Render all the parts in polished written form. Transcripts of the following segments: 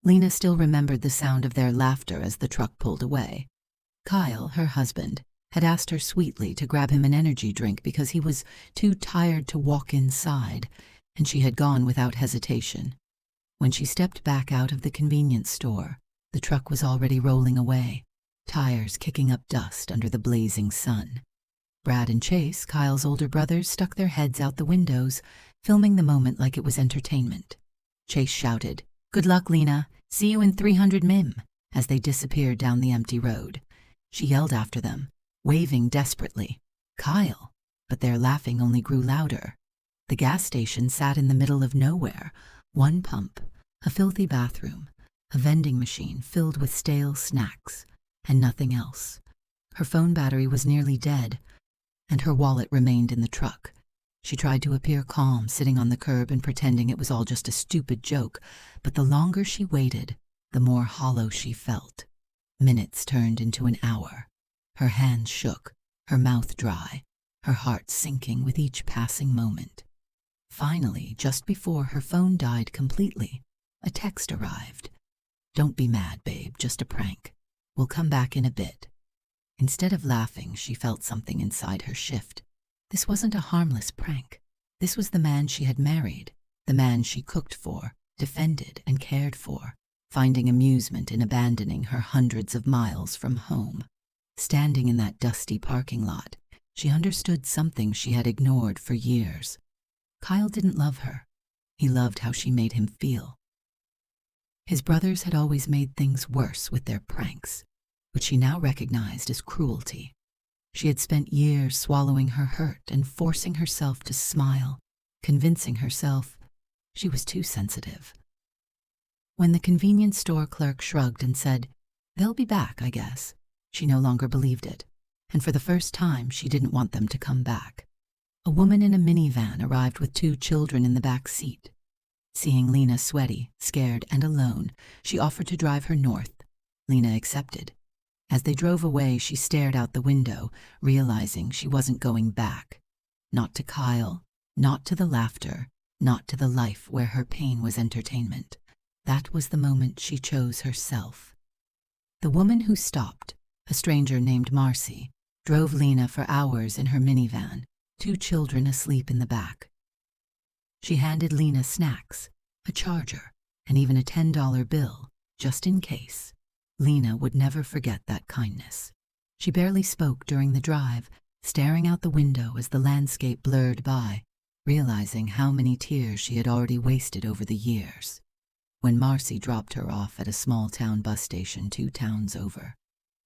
Lena still remembered the sound of their laughter as the truck pulled away. Kyle, her husband, had asked her sweetly to grab him an energy drink because he was too tired to walk inside, and she had gone without hesitation. When she stepped back out of the convenience store, the truck was already rolling away, tires kicking up dust under the blazing sun. Brad and Chase, Kyle's older brothers, stuck their heads out the windows, filming the moment like it was entertainment. Chase shouted, "Good luck, Lena. See you in 300 mim," as they disappeared down the empty road. She yelled after them, waving desperately, "Kyle!" But their laughing only grew louder. The gas station sat in the middle of nowhere. One pump, a filthy bathroom, a vending machine filled with stale snacks, and nothing else. Her phone battery was nearly dead, and her wallet remained in the truck. She tried to appear calm, sitting on the curb and pretending it was all just a stupid joke, but the longer she waited, the more hollow she felt. Minutes turned into an hour. Her hands shook, her mouth dry, her heart sinking with each passing moment. Finally, just before her phone died completely, a text arrived. "Don't be mad, babe, just a prank. We'll come back in a bit." Instead of laughing, she felt something inside her shift. This wasn't a harmless prank. This was the man she had married, the man she cooked for, defended, and cared for, finding amusement in abandoning her hundreds of miles from home. Standing in that dusty parking lot, she understood something she had ignored for years. Kyle didn't love her. He loved how she made him feel. His brothers had always made things worse with their pranks, which she now recognized as cruelty. She had spent years swallowing her hurt and forcing herself to smile, convincing herself she was too sensitive. When the convenience store clerk shrugged and said, "They'll be back, I guess," she no longer believed it, and for the first time she didn't want them to come back. A woman in a minivan arrived with 2 children in the back seat. Seeing Lena sweaty, scared, and alone, she offered to drive her north. Lena accepted. As they drove away, she stared out the window, realizing she wasn't going back. Not to Kyle, not to the laughter, not to the life where her pain was entertainment. That was the moment she chose herself. The woman who stopped, a stranger named Marcy, drove Lena for hours in her minivan, 2 children asleep in the back. She handed Lena snacks, a charger, and even a $10 bill, just in case. Lena would never forget that kindness. She barely spoke during the drive, staring out the window as the landscape blurred by, realizing how many tears she had already wasted over the years. When Marcy dropped her off at a small-town bus station 2 towns over,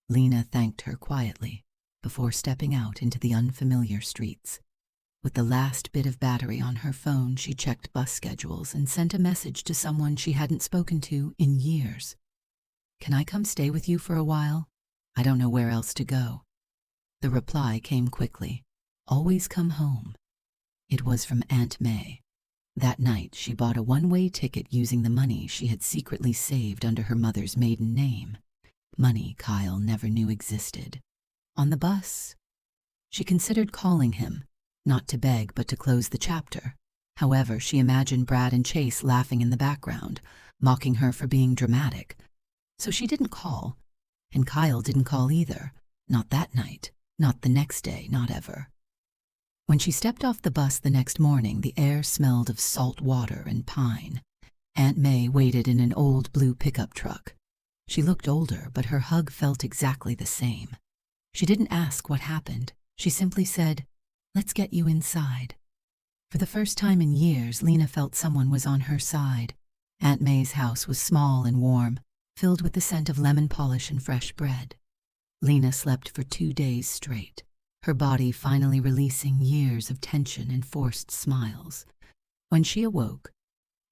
Lena thanked her quietly before stepping out into the unfamiliar streets. With the last bit of battery on her phone, she checked bus schedules and sent a message to someone she hadn't spoken to in years. "Can I come stay with you for a while? I don't know where else to go." The reply came quickly. "Always come home." It was from Aunt May. That night, she bought a one-way ticket using the money she had secretly saved under her mother's maiden name, money Kyle never knew existed. On the bus, she considered calling him, not to beg but to close the chapter. However, she imagined Brad and Chase laughing in the background, mocking her for being dramatic. So she didn't call, and Kyle didn't call either. Not that night, not the next day, not ever. When she stepped off the bus the next morning, the air smelled of salt water and pine. Aunt May waited in an old blue pickup truck. She looked older, but her hug felt exactly the same. She didn't ask what happened. She simply said, "Let's get you inside." For the first time in years, Lena felt someone was on her side. Aunt May's house was small and warm, filled with the scent of lemon polish and fresh bread. Lena slept for 2 days straight, her body finally releasing years of tension and forced smiles. When she awoke,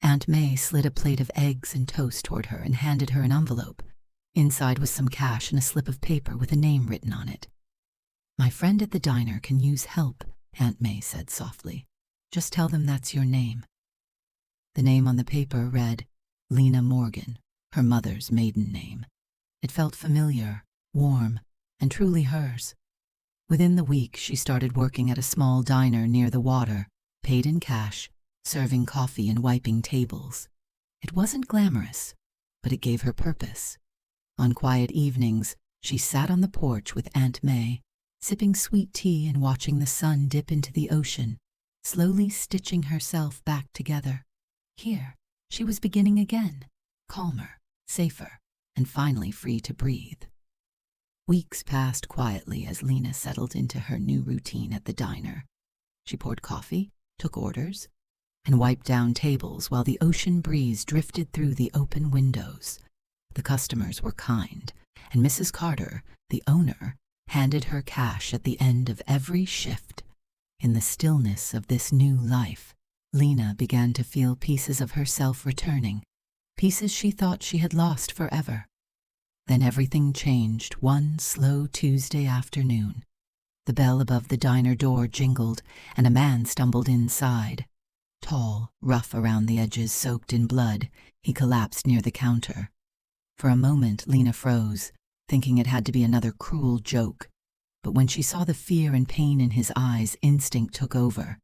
Aunt May slid a plate of eggs and toast toward her and handed her an envelope. Inside was some cash and a slip of paper with a name written on it. "My friend at the diner can use help," Aunt May said softly. "Just tell them that's your name." The name on the paper read Lena Morgan, her mother's maiden name. It felt familiar, warm, and truly hers. Within the week, she started working at a small diner near the water, paid in cash, serving coffee and wiping tables. It wasn't glamorous, but it gave her purpose. On quiet evenings, she sat on the porch with Aunt May, sipping sweet tea and watching the sun dip into the ocean, slowly stitching herself back together. Here, she was beginning again, calmer, safer, and finally free to breathe. Weeks passed quietly as Lena settled into her new routine at the diner. She poured coffee, took orders, and wiped down tables while the ocean breeze drifted through the open windows. The customers were kind, and Mrs. Carter, the owner, handed her cash at the end of every shift. In the stillness of this new life, Lena began to feel pieces of herself returning, pieces she thought she had lost forever. Then everything changed one slow Tuesday afternoon. The bell above the diner door jingled, and a man stumbled inside. Tall, rough around the edges, soaked in blood, he collapsed near the counter. For a moment, Lena froze, thinking it had to be another cruel joke. But when she saw the fear and pain in his eyes, instinct took over.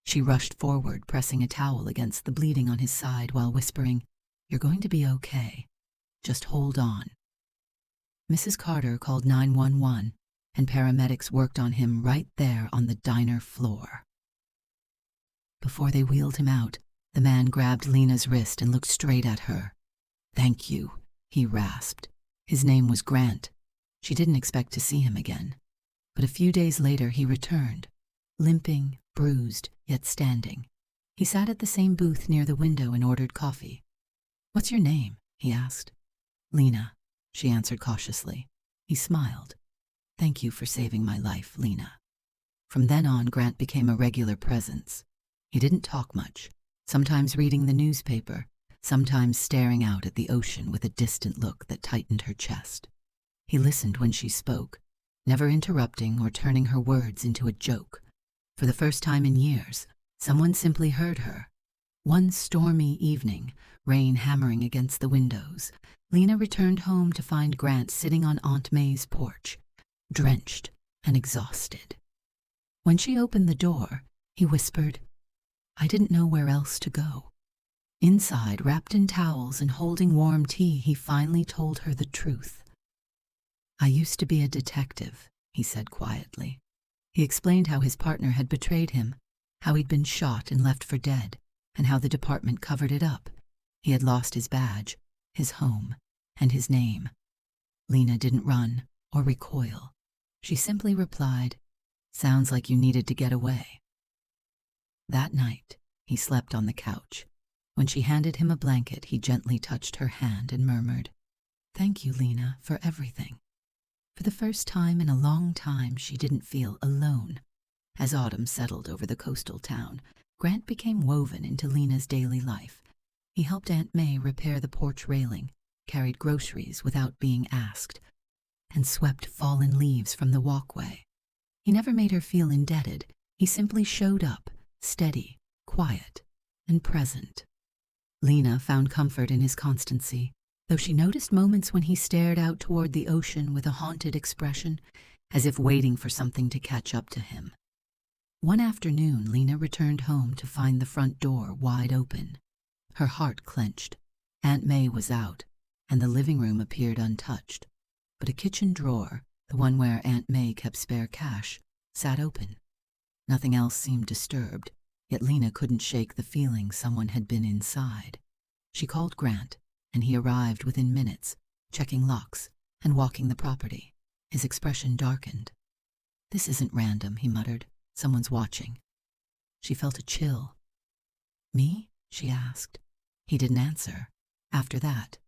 She rushed forward, pressing a towel against the bleeding on his side while whispering, "You're going to be okay. Just hold on." Mrs. Carter called 911, and paramedics worked on him right there on the diner floor. Before they wheeled him out, the man grabbed Lena's wrist and looked straight at her. "Thank you," he rasped. His name was Grant. She didn't expect to see him again. But a few days later he returned, limping, bruised, yet standing. He sat at the same booth near the window and ordered coffee. "What's your name?" he asked. "Lena," she answered cautiously. He smiled. "Thank you for saving my life, Lena." From then on, Grant became a regular presence. He didn't talk much, sometimes reading the newspaper, sometimes staring out at the ocean with a distant look that tightened her chest. He listened when she spoke, never interrupting or turning her words into a joke. For the first time in years, someone simply heard her. One stormy evening, rain hammering against the windows, Lena returned home to find Grant sitting on Aunt May's porch, drenched and exhausted. When she opened the door, he whispered, "I didn't know where else to go." Inside, wrapped in towels and holding warm tea, he finally told her the truth. "I used to be a detective," he said quietly. He explained how his partner had betrayed him, how he'd been shot and left for dead, and how the department covered it up. He had lost his badge, his home, and his name. Lena didn't run or recoil. She simply replied, "Sounds like you needed to get away." That night, he slept on the couch. When she handed him a blanket, he gently touched her hand and murmured, "Thank you, Lena, for everything." For the first time in a long time, she didn't feel alone. As autumn settled over the coastal town, Grant became woven into Lena's daily life. He helped Aunt May repair the porch railing, carried groceries without being asked, and swept fallen leaves from the walkway. He never made her feel indebted. He simply showed up, steady, quiet, and present. Lena found comfort in his constancy, though she noticed moments when he stared out toward the ocean with a haunted expression, as if waiting for something to catch up to him. One afternoon, Lena returned home to find the front door wide open. Her heart clenched. Aunt May was out, and the living room appeared untouched. But a kitchen drawer, the one where Aunt May kept spare cash, sat open. Nothing else seemed disturbed, yet Lena couldn't shake the feeling someone had been inside. She called Grant, and he arrived within minutes, checking locks and walking the property. His expression darkened. "This isn't random," he muttered. "Someone's watching." She felt a chill. "Me?" she asked. He didn't answer. After that,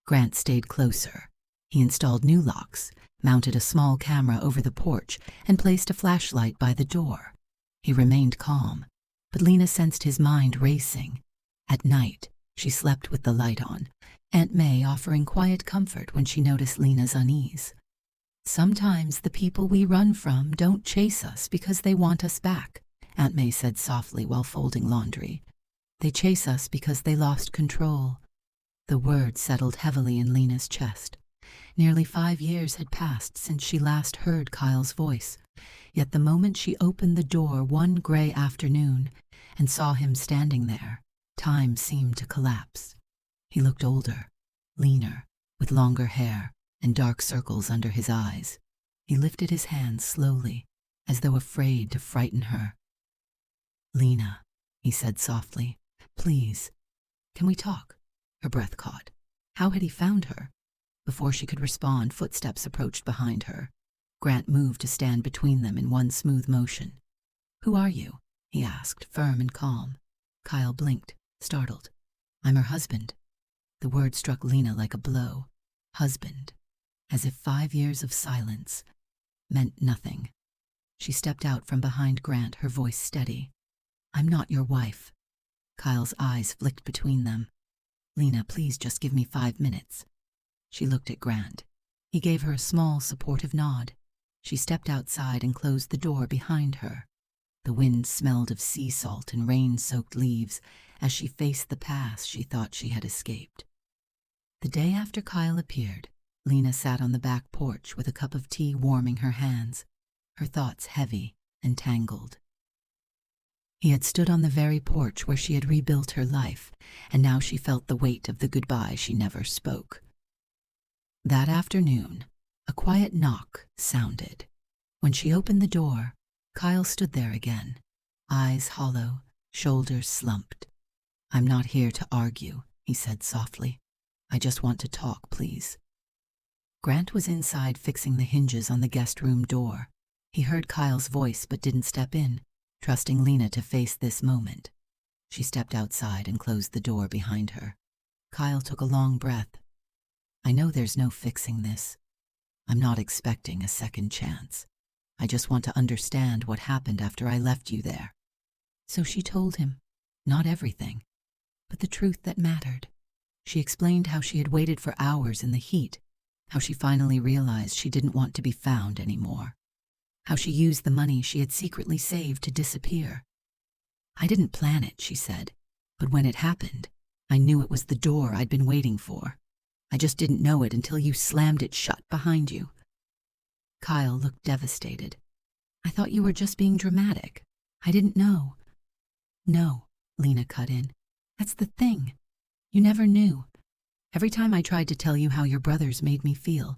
Grant stayed closer. He installed new locks, mounted a small camera over the porch, and placed a flashlight by the door. He remained calm, but Lena sensed his mind racing. At night, she slept with the light on, Aunt May offering quiet comfort when she noticed Lena's unease. "Sometimes the people we run from don't chase us because they want us back," Aunt May said softly while folding laundry. "They chase us because they lost control." The word settled heavily in Lena's chest. Nearly 5 years had passed since she last heard Kyle's voice, yet the moment she opened the door one gray afternoon and saw him standing there, time seemed to collapse. He looked older, leaner, with longer hair and dark circles under his eyes. He lifted his hands slowly, as though afraid to frighten her. "Lena," he said softly, "please, can we talk?" Her breath caught. How had he found her? Before she could respond, footsteps approached behind her. Grant moved to stand between them in one smooth motion. "Who are you?" he asked, firm and calm. Kyle blinked, startled. "I'm her husband." The word struck Lena like a blow. Husband. As if 5 years of silence meant nothing. She stepped out from behind Grant, her voice steady. "I'm not your wife." Kyle's eyes flicked between them. "Lena, please just give me 5 minutes." She looked at Grant. He gave her a small, supportive nod. She stepped outside and closed the door behind her. The wind smelled of sea salt and rain-soaked leaves as she faced the path she thought she had escaped. The day after Kyle appeared, Lena sat on the back porch with a cup of tea warming her hands, her thoughts heavy and tangled. He had stood on the very porch where she had rebuilt her life, and now she felt the weight of the goodbye she never spoke. That afternoon, a quiet knock sounded. When she opened the door, Kyle stood there again, eyes hollow, shoulders slumped. "I'm not here to argue," he said softly. "I just want to talk, please." Grant was inside fixing the hinges on the guest room door. He heard Kyle's voice but didn't step in, trusting Lena to face this moment. She stepped outside and closed the door behind her. Kyle took a long breath. "I know there's no fixing this. I'm not expecting a second chance. I just want to understand what happened after I left you there." So she told him, not everything, but the truth that mattered. She explained how she had waited for hours in the heat, how she finally realized she didn't want to be found anymore, how she used the money she had secretly saved to disappear. "I didn't plan it," she said, "but when it happened, I knew it was the door I'd been waiting for. I just didn't know it until you slammed it shut behind you." Kyle looked devastated. "I thought you were just being dramatic. I didn't know." "No," Lena cut in. "That's the thing. You never knew. Every time I tried to tell you how your brothers made me feel,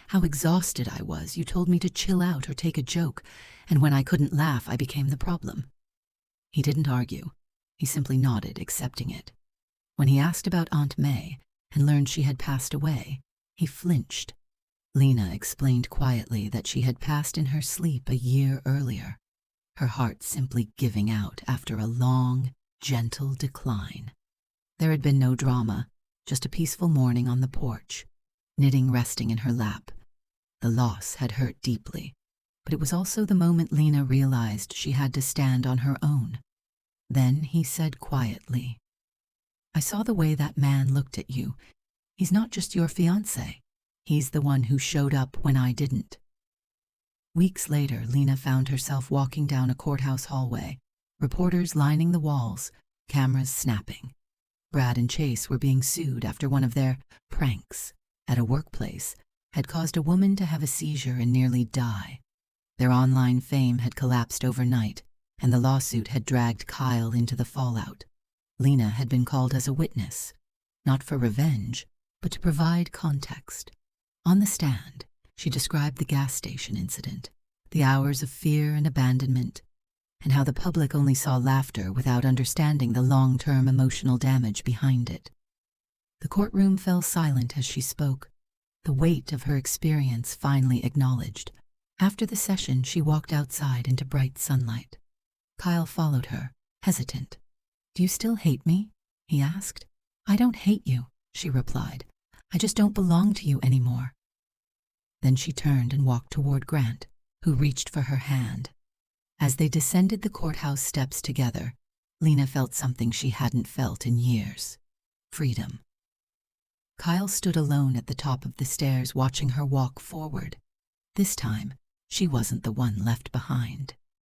how exhausted I was, you told me to chill out or take a joke, and when I couldn't laugh, I became the problem." He didn't argue. He simply nodded, accepting it. When he asked about Aunt May and learned she had passed away, he flinched. Lena explained quietly that she had passed in her sleep a year earlier, her heart simply giving out after a long, gentle decline. There had been no drama, just a peaceful morning on the porch, knitting resting in her lap. The loss had hurt deeply, but it was also the moment Lena realized she had to stand on her own. Then he said quietly, "I saw the way that man looked at you. He's not just your fiancé. He's the one who showed up when I didn't." Weeks later, Lena found herself walking down a courthouse hallway, reporters lining the walls, cameras snapping. Brad and Chase were being sued after one of their pranks at a workplace had caused a woman to have a seizure and nearly die. Their online fame had collapsed overnight, and the lawsuit had dragged Kyle into the fallout. Lena had been called as a witness, not for revenge, but to provide context. On the stand, she described the gas station incident, the hours of fear and abandonment, and how the public only saw laughter without understanding the long-term emotional damage behind it. The courtroom fell silent as she spoke, the weight of her experience finally acknowledged. After the session, she walked outside into bright sunlight. Kyle followed her, hesitant. "Do you still hate me?" he asked. "I don't hate you," she replied. "I just don't belong to you anymore." Then she turned and walked toward Grant, who reached for her hand. As they descended the courthouse steps together, Lena felt something she hadn't felt in years: freedom. Kyle stood alone at the top of the stairs, watching her walk forward. This time, she wasn't the one left behind.